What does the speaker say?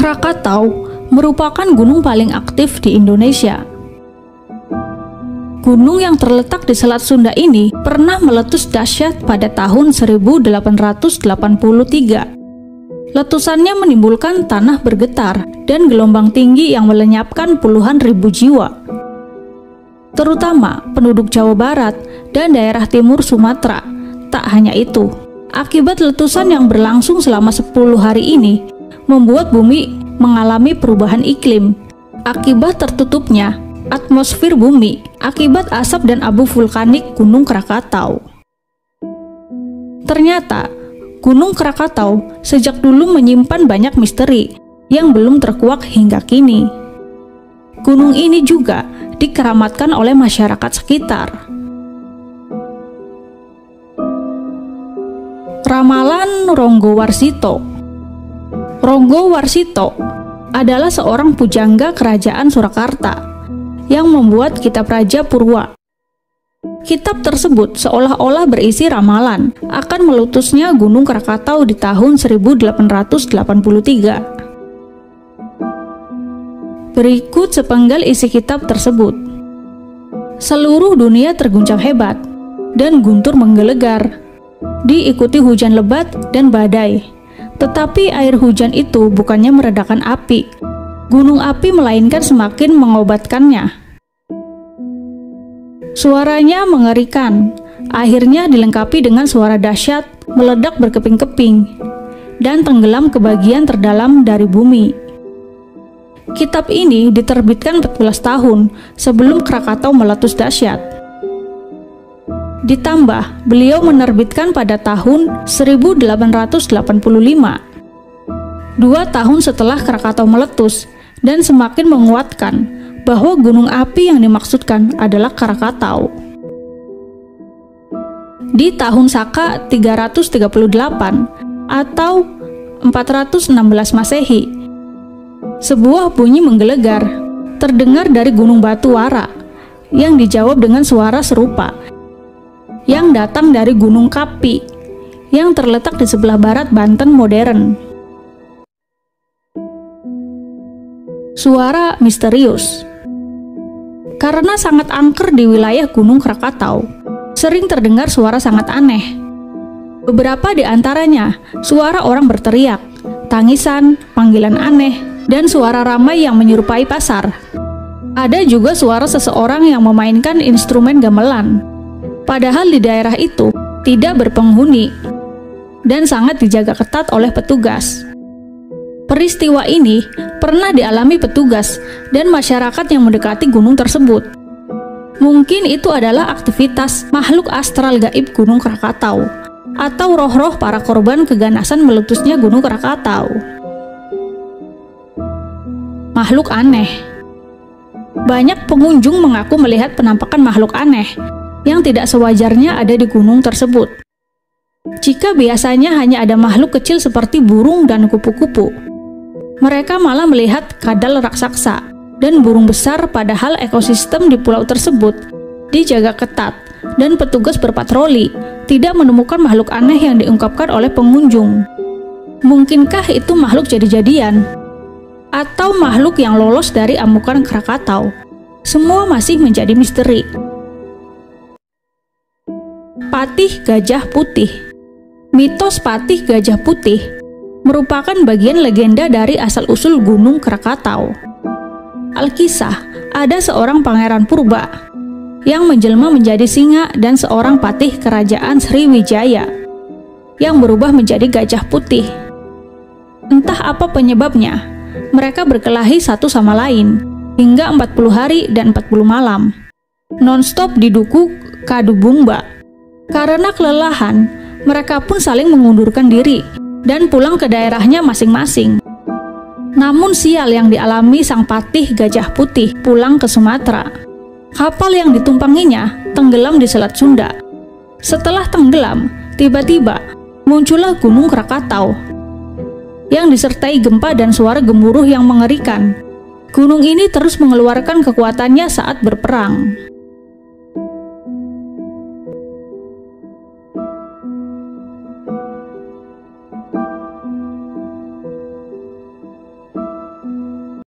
Krakatau merupakan gunung paling aktif di Indonesia. Gunung yang terletak di Selat Sunda ini pernah meletus dahsyat pada tahun 1883. Letusannya menimbulkan tanah bergetar dan gelombang tinggi yang melenyapkan puluhan ribu jiwa, terutama penduduk Jawa Barat dan daerah timur Sumatera. Tak hanya itu, akibat letusan yang berlangsung selama 10 hari ini membuat bumi mengalami perubahan iklim akibat tertutupnya atmosfer bumi akibat asap dan abu vulkanik Gunung Krakatau. Ternyata Gunung Krakatau sejak dulu menyimpan banyak misteri yang belum terkuak hingga kini. Gunung ini juga dikeramatkan oleh masyarakat sekitar. Ramalan Ronggo Warsito. Ronggo Warsito adalah seorang pujangga kerajaan Surakarta yang membuat kitab Raja Purwa. Kitab tersebut seolah-olah berisi ramalan akan meletusnya Gunung Krakatau di tahun 1883. Berikut sepenggal isi kitab tersebut. Seluruh dunia terguncang hebat dan guntur menggelegar, diikuti hujan lebat dan badai. Tetapi air hujan itu bukannya meredakan api gunung api, melainkan semakin mengobatkannya. Suaranya mengerikan, akhirnya dilengkapi dengan suara dahsyat, meledak berkeping-keping, dan tenggelam ke bagian terdalam dari bumi. Kitab ini diterbitkan 14 tahun sebelum Krakatau meletus dahsyat. Ditambah, beliau menerbitkan pada tahun 1885, 2 tahun setelah Krakatau meletus, dan semakin menguatkan bahwa gunung api yang dimaksudkan adalah Krakatau. Di tahun Saka 338 atau 416 Masehi, sebuah bunyi menggelegar terdengar dari Gunung Batu Wara yang dijawab dengan suara serupa yang datang dari Gunung Kapi yang terletak di sebelah barat Banten modern. Suara misterius. Karena sangat angker di wilayah Gunung Krakatau, sering terdengar suara sangat aneh. Beberapa di antaranya suara orang berteriak, tangisan, panggilan aneh, dan suara ramai yang menyerupai pasar. Ada juga suara seseorang yang memainkan instrumen gamelan, padahal di daerah itu tidak berpenghuni dan sangat dijaga ketat oleh petugas. Peristiwa ini pernah dialami petugas dan masyarakat yang mendekati gunung tersebut. Mungkin itu adalah aktivitas makhluk astral gaib Gunung Krakatau atau roh-roh para korban keganasan meletusnya Gunung Krakatau. Makhluk aneh. Banyak pengunjung mengaku melihat penampakan makhluk aneh yang tidak sewajarnya ada di gunung tersebut. Jika biasanya hanya ada makhluk kecil seperti burung dan kupu-kupu, mereka malah melihat kadal raksasa dan burung besar, padahal ekosistem di pulau tersebut dijaga ketat dan petugas berpatroli tidak menemukan makhluk aneh yang diungkapkan oleh pengunjung. Mungkinkah itu makhluk jadi-jadian? Atau makhluk yang lolos dari amukan Krakatau? Semua masih menjadi misteri. Patih Gajah Putih. Mitos Patih Gajah Putih merupakan bagian legenda dari asal-usul Gunung Krakatau. Alkisah, ada seorang pangeran purba yang menjelma menjadi singa dan seorang patih kerajaan Sriwijaya yang berubah menjadi gajah putih. Entah apa penyebabnya, mereka berkelahi satu sama lain hingga 40 hari dan 40 malam, non-stop di Duku Kadubungba. Karena kelelahan, mereka pun saling mengundurkan diri dan pulang ke daerahnya masing-masing. Namun sial yang dialami sang patih gajah putih pulang ke Sumatera. Kapal yang ditumpanginya tenggelam di Selat Sunda. Setelah tenggelam, tiba-tiba muncullah Gunung Krakatau yang disertai gempa dan suara gemuruh yang mengerikan. Gunung ini terus mengeluarkan kekuatannya saat berperang.